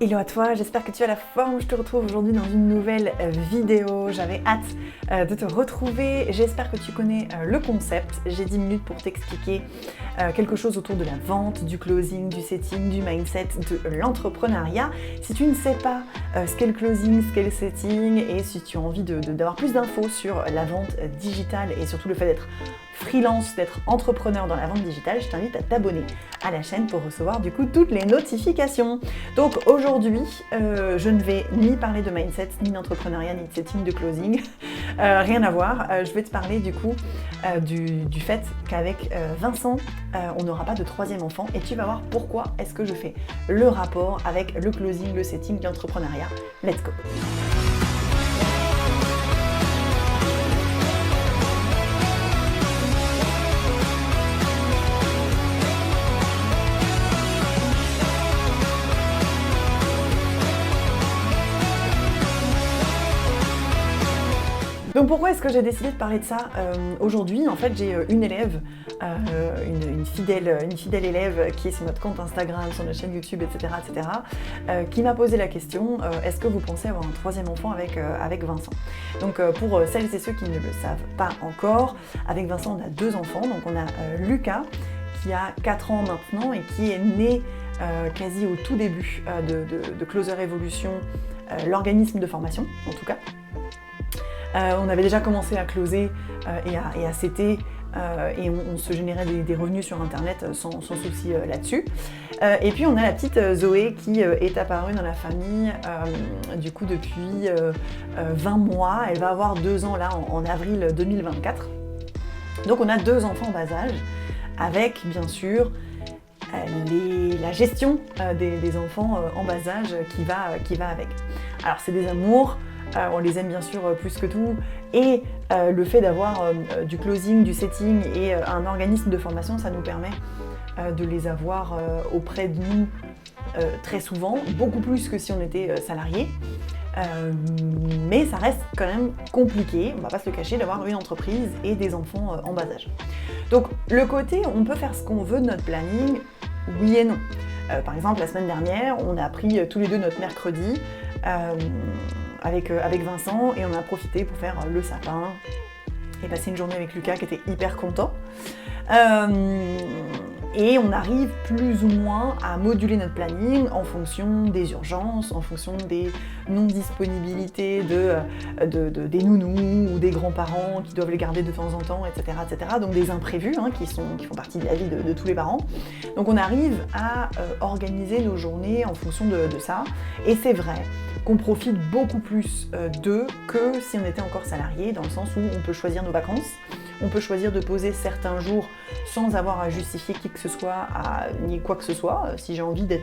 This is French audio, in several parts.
Hello à toi, j'espère que tu as la forme. Je te retrouve aujourd'hui dans une nouvelle vidéo. J'avais hâte de te retrouver. J'espère que tu connais le concept. J'ai 10 minutes pour t'expliquer quelque chose autour de la vente, du closing, du setting, du mindset, de l'entrepreneuriat. Si tu ne sais pas ce qu'est le closing, ce qu'est le setting et si tu as envie d'avoir plus d'infos sur la vente digitale et surtout le fait d'être freelance, d'être entrepreneur dans la vente digitale, je t'invite à t'abonner à la chaîne pour recevoir du coup toutes les notifications. Donc aujourd'hui, je ne vais ni parler de mindset, ni d'entrepreneuriat, ni de setting, de closing, rien à voir. Je vais te parler du coup du fait qu'avec Vincent, on n'aura pas de troisième enfant et tu vas voir pourquoi est-ce que je fais le rapport avec le closing, le setting, l'entrepreneuriat. Let's go! Donc pourquoi est-ce que j'ai décidé de parler de ça aujourd'hui? En fait, j'ai une élève, une fidèle élève qui est sur notre compte Instagram, sur notre chaîne YouTube, etc., qui m'a posé la question est-ce que vous pensez avoir un troisième enfant avec Vincent? Donc pour celles et ceux qui ne le savent pas encore, avec Vincent, on a deux enfants. Donc on a Lucas qui a 4 ans maintenant et qui est né quasi au tout début de Closer Evolution, l'organisme de formation en tout cas. On avait déjà commencé à closer et à setter et on se générait des revenus sur internet sans souci là-dessus. Et puis on a la petite Zoé qui est apparue dans la famille du coup depuis 20 mois. Elle va avoir 2 ans là en avril 2024. Donc on a 2 enfants en bas âge avec bien sûr la gestion des enfants en bas âge qui va avec. Alors c'est des amours. On les aime bien sûr plus que tout et le fait d'avoir du closing, du setting et un organisme de formation, ça nous permet de les avoir auprès de nous très souvent, beaucoup plus que si on était salarié. Mais ça reste quand même compliqué, on va pas se le cacher, d'avoir une entreprise et des enfants en bas âge. Donc le côté on peut faire ce qu'on veut de notre planning, oui et non. Par exemple la semaine dernière, on a pris tous les deux notre mercredi avec Vincent et on a profité pour faire le sapin et passer une journée avec Lucas qui était hyper content. Et on arrive plus ou moins à moduler notre planning en fonction des urgences, en fonction des non-disponibilités des nounous ou des grands-parents qui doivent les garder de temps en temps, etc. Donc des imprévus qui font partie de la vie de tous les parents. Donc on arrive à organiser nos journées en fonction de ça. Et c'est vrai qu'on profite beaucoup plus d'eux que si on était encore salarié, dans le sens où on peut choisir nos vacances, on peut choisir de poser certains jours sans avoir à justifier qui que ce soit, ni quoi que ce soit. Si j'ai envie d'être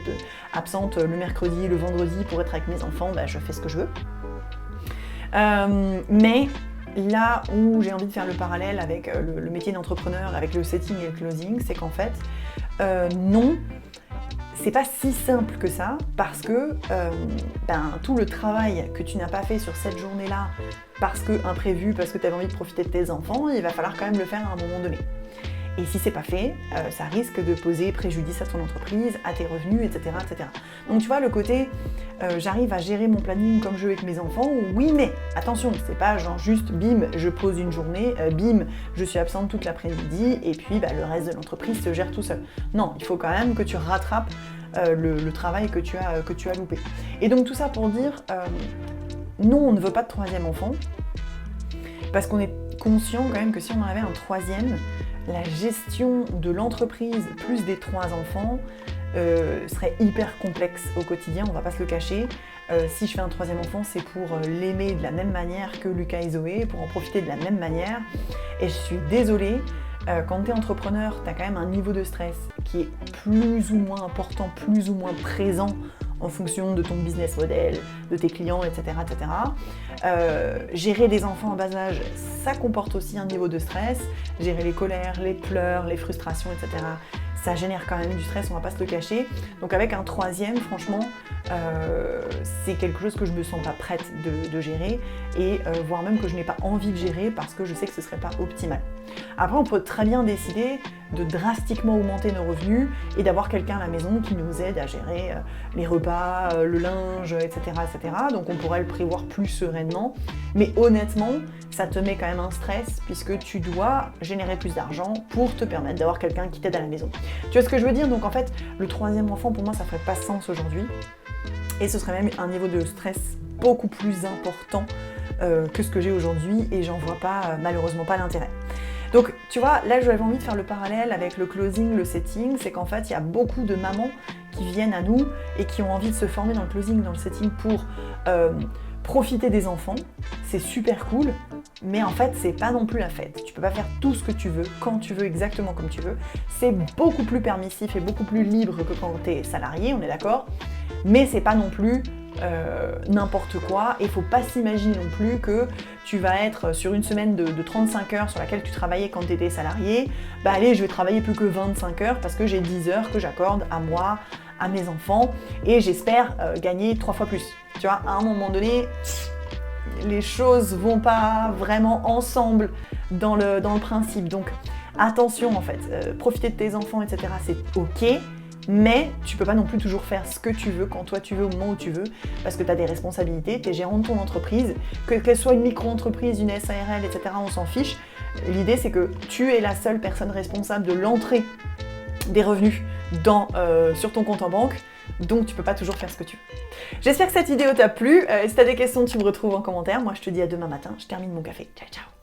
absente le mercredi, le vendredi pour être avec mes enfants, je fais ce que je veux. Mais là où j'ai envie de faire le parallèle avec le métier d'entrepreneur, avec le setting et le closing, c'est qu'en fait, non, c'est pas si simple que ça parce que tout le travail que tu n'as pas fait sur cette journée-là, parce que imprévu, parce que tu avais envie de profiter de tes enfants, il va falloir quand même le faire à un moment donné. Et si c'est pas fait, ça risque de poser préjudice à ton entreprise, à tes revenus, etc. Donc tu vois, le côté j'arrive à gérer mon planning comme je veux avec mes enfants, oui mais attention, c'est pas genre juste bim, je pose une journée, bim, je suis absente toute l'après-midi et puis le reste de l'entreprise se gère tout seul. Non, il faut quand même que tu rattrapes le travail que tu as loupé. Et donc tout ça pour dire, non, on ne veut pas de troisième enfant, parce qu'on est conscient quand même que si on en avait un troisième, la gestion de l'entreprise plus des 3 enfants serait hyper complexe au quotidien, on va pas se le cacher. Si je fais un troisième enfant, c'est pour l'aimer de la même manière que Lucas et Zoé, pour en profiter de la même manière. Et je suis désolée, quand tu es entrepreneur, tu as quand même un niveau de stress qui est plus ou moins important, plus ou moins présent en fonction de ton business model, de tes clients, etc. Gérer des enfants en bas âge, ça comporte aussi un niveau de stress. Gérer les colères, les pleurs, les frustrations, etc. ça génère quand même du stress, on va pas se le cacher. Donc avec un troisième, franchement, c'est quelque chose que je me sens pas prête de gérer et voire même que je n'ai pas envie de gérer parce que je sais que ce serait pas optimal. Après, on peut très bien décider de drastiquement augmenter nos revenus et d'avoir quelqu'un à la maison qui nous aide à gérer les repas, le linge, etc., etc. Donc on pourrait le prévoir plus sereinement. Mais honnêtement, ça te met quand même un stress puisque tu dois générer plus d'argent pour te permettre d'avoir quelqu'un qui t'aide à la maison. Tu vois ce que je veux dire? Donc en fait, le troisième enfant, pour moi, ça ferait pas sens aujourd'hui. Et ce serait même un niveau de stress beaucoup plus important que ce que j'ai aujourd'hui et j'en vois pas, malheureusement pas l'intérêt. Donc tu vois, là j'avais envie de faire le parallèle avec le closing, le setting, c'est qu'en fait il y a beaucoup de mamans qui viennent à nous et qui ont envie de se former dans le closing, dans le setting pour profiter des enfants, c'est super cool, mais en fait c'est pas non plus la fête. Tu peux pas faire tout ce que tu veux, quand tu veux, exactement comme tu veux. C'est beaucoup plus permissif et beaucoup plus libre que quand tu es salarié, on est d'accord, mais c'est pas non plus n'importe quoi et il faut pas s'imaginer non plus que tu vas être sur une semaine de 35 heures sur laquelle tu travaillais quand tu étais salarié, bah allez je vais travailler plus que 25 heures parce que j'ai 10 heures que j'accorde à moi, à mes enfants et j'espère gagner 3 fois plus. Tu vois, à un moment donné, les choses vont pas vraiment ensemble dans le principe, donc attention en fait, profiter de tes enfants etc c'est ok. Mais tu peux pas non plus toujours faire ce que tu veux, quand toi tu veux, au moment où tu veux, parce que tu as des responsabilités, tu es gérant de ton entreprise, qu'elle soit une micro-entreprise, une SARL, etc., on s'en fiche. L'idée c'est que tu es la seule personne responsable de l'entrée des revenus sur ton compte en banque, donc tu peux pas toujours faire ce que tu veux. J'espère que cette vidéo t'a plu, si tu as des questions tu me retrouves en commentaire, moi je te dis à demain matin, je termine mon café, ciao ciao.